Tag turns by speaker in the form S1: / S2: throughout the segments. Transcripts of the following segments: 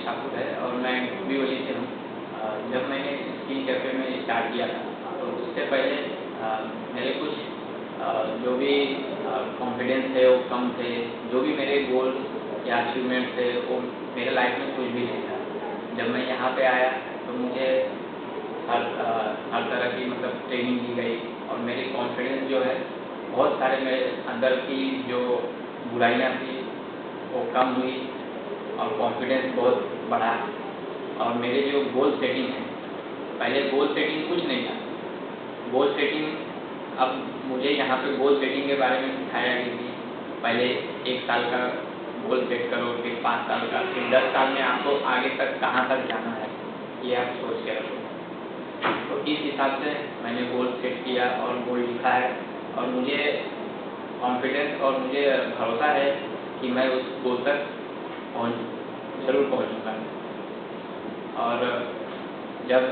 S1: ठाकुर है और मैं डोंबिवली से हूँ। जब मैंने स्किल कैफे में स्टार्ट किया था तो उससे पहले मेरे कुछ जो भी कॉन्फिडेंस थे वो कम थे, जो भी मेरे गोल्स या अचीवमेंट थे वो मेरे लाइफ में कुछ भी नहीं था। जब मैं यहाँ पे आया तो मुझे हर तरह की मतलब ट्रेनिंग दी गई और मेरी कॉन्फिडेंस जो है बहुत सारे मेरे अंदर की जो बुराइयाँ थी वो कम हुई और कॉन्फिडेंस बहुत बढ़ा। और मेरे जो गोल सेटिंग है, पहले गोल सेटिंग कुछ नहीं था। गोल सेटिंग अब मुझे यहाँ पे गोल सेटिंग के बारे में सिखाया गया कि पहले 1 साल का गोल सेट करो, फिर 5 साल का, फिर 10 साल में आपको आगे तक कहाँ तक जाना है ये आप सोच के रखो। तो इस हिसाब से मैंने गोल सेट किया और गोल लिखा है और मुझे कॉन्फिडेंस और मुझे भरोसा है कि मैं उस गोल तक जरूर पहुँचूँगा। और जब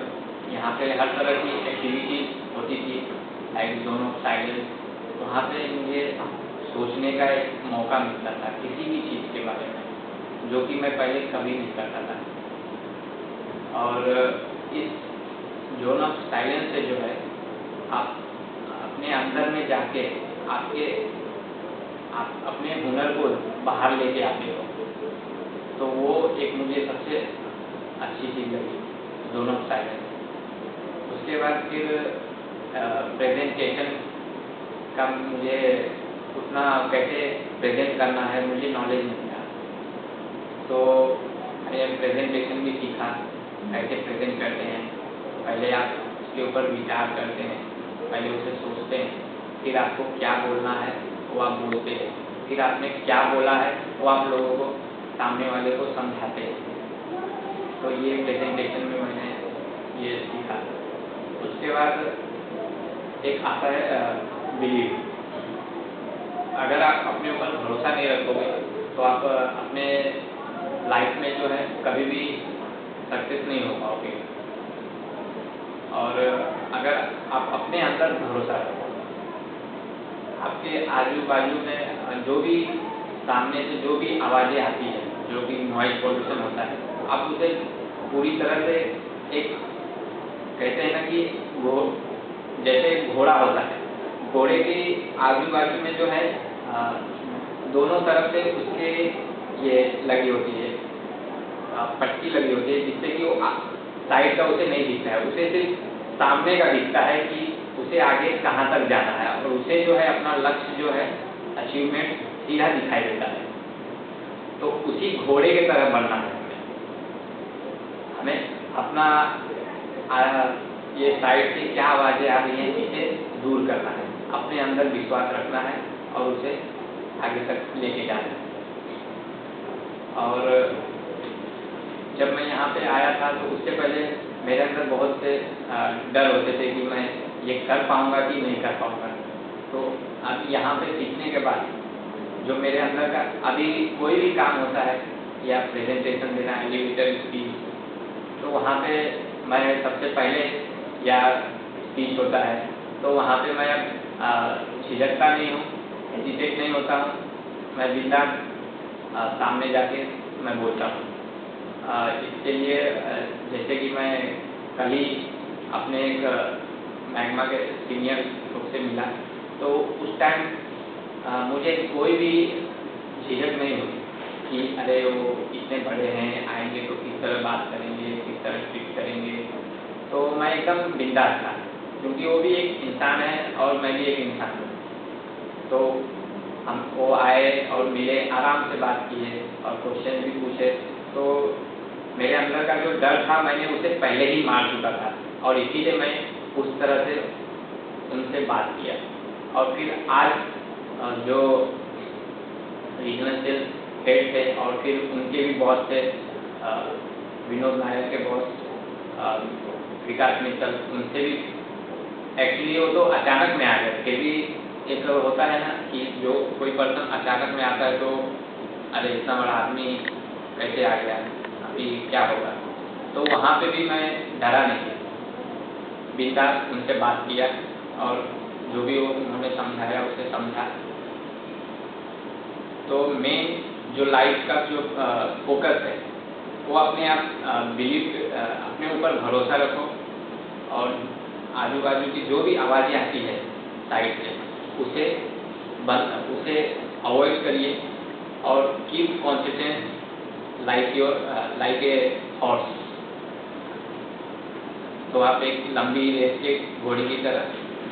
S1: यहाँ पे हर तरह की एक्टिविटी होती थी लाइक जोन ऑफ साइलेंस, वहाँ पे मुझे सोचने का एक मौका मिलता था किसी भी चीज़ के बारे में जो कि मैं पहले कभी नहीं करता था। और इस जोन ऑफ साइलेंस से जो है आप अपने अंदर में जाके आप अपने हुनर को बाहर लेके आते हो, तो वो एक मुझे सबसे अच्छी चीज़ लगी जोन ऑफ साइलेंस। उसके बाद फिर प्रेजेंटेशन का मुझे उतना कैसे प्रेजेंट करना है मुझे नॉलेज नहीं था, तो मैंने प्रेजेंटेशन भी सीखा कैसे प्रेजेंट करते हैं। पहले आप उसके ऊपर विचार करते हैं, पहले उसे सोचते हैं, फिर आपको क्या बोलना है वो आप बोलते हैं, फिर आपने क्या बोला है वो आप लोगों को सामने वाले को समझाते हैं। तो ये प्रेजेंटेशन में मैंने ये सीखा। उसके बाद एक आता है बिलीव। अगर आप अपने ऊपर भरोसा नहीं रखोगे तो आप अपने लाइफ में जो है कभी भी सक्सेस नहीं हो पाओगे। और अगर आप अपने अंदर भरोसा रखो, आपके आजू बाजू में जो भी सामने से जो भी आवाज़ें आती है, जो भी नॉइज पोल्यूशन होता है, आप उसे पूरी तरह से एक कहते हैं ना कि वो जैसे घोड़ा होता है, घोड़े के आजू बाजू में जो है दोनों तरफ से उसके ये लगी होती है, पट्टी लगी होती है, जिससे कि वो साइड का उसे नहीं दिखता है, उसे सिर्फ सामने का दिखता है कि उसे आगे कहाँ तक जाना है और उसे जो है अपना लक्ष्य जो है अचीवमेंट सीधा दिखाई देता है। तो उसी घोड़े की तरह बनना है हमें अपना ये साइड से क्या आवाज़ें आ रही हैं इसे दूर करना है, अपने अंदर विश्वास रखना है और उसे आगे तक लेके जाना है। और जब मैं यहाँ पे आया था तो उससे पहले मेरे अंदर बहुत से डर होते थे कि मैं ये कर पाऊँगा कि नहीं कर पाऊँगा। तो अब यहाँ पे सीखने के बाद जो मेरे अंदर का अभी कोई भी काम होता है या प्रेजेंटेशन देना है, एलिवेटर स्पीच, तो वहाँ पे मैं सबसे पहले या स्पीच होता है तो वहाँ पे मैं झिझकता नहीं हूँ, हेजिटेट नहीं होता हूँ, मैं बिंदास सामने जाके मैं बोलता हूँ। इसके लिए जैसे कि मैं कल ही अपने एक मैग्मा के सीनियर लोग से मिला तो उस टाइम मुझे कोई भी झिझक नहीं हुई कि अरे वो इतने बड़े हैं, आएंगे तो किस तरह बात करेंगे, किस तरह ट्रीट करेंगे। तो मैं एकदम बिंदास था क्योंकि वो भी एक इंसान है और मैं भी एक इंसान हूँ। तो हम वो आए और मिले, आराम से बात किए और क्वेश्चन भी पूछे। तो मेरे अंदर का जो डर था मैंने उसे पहले ही मार चुका था और इसीलिए मैं उस तरह से उनसे बात किया। और फिर आज जो रीजनल सेल हेड थे और फिर उनके भी बॉस थे, विनोद नायर के बॉस विकास मित्तल, उनसे भी एक्चुअली वो तो अचानक में आ गए। फिर भी एक होता है ना कि जो कोई पर्सन अचानक में आता है तो अरे इतना बड़ा आदमी कैसे आ गया, अभी क्या होगा। तो वहाँ पे भी मैं डरा नहीं, बिंदास उनसे बात किया और जो भी वो उन्होंने समझाया उसे समझा। तो मेन जो लाइफ का जो फोकस है वो वो अपने आप अपने ऊपर भरोसा रखो और आजू बाजू की जो भी आवाज़ें आती है साइड से उसे अवॉइड करिए और keep conscious like a horse. तो आप एक लंबी रेस के घोड़े की तरह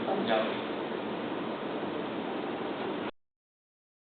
S1: बन जाओगे।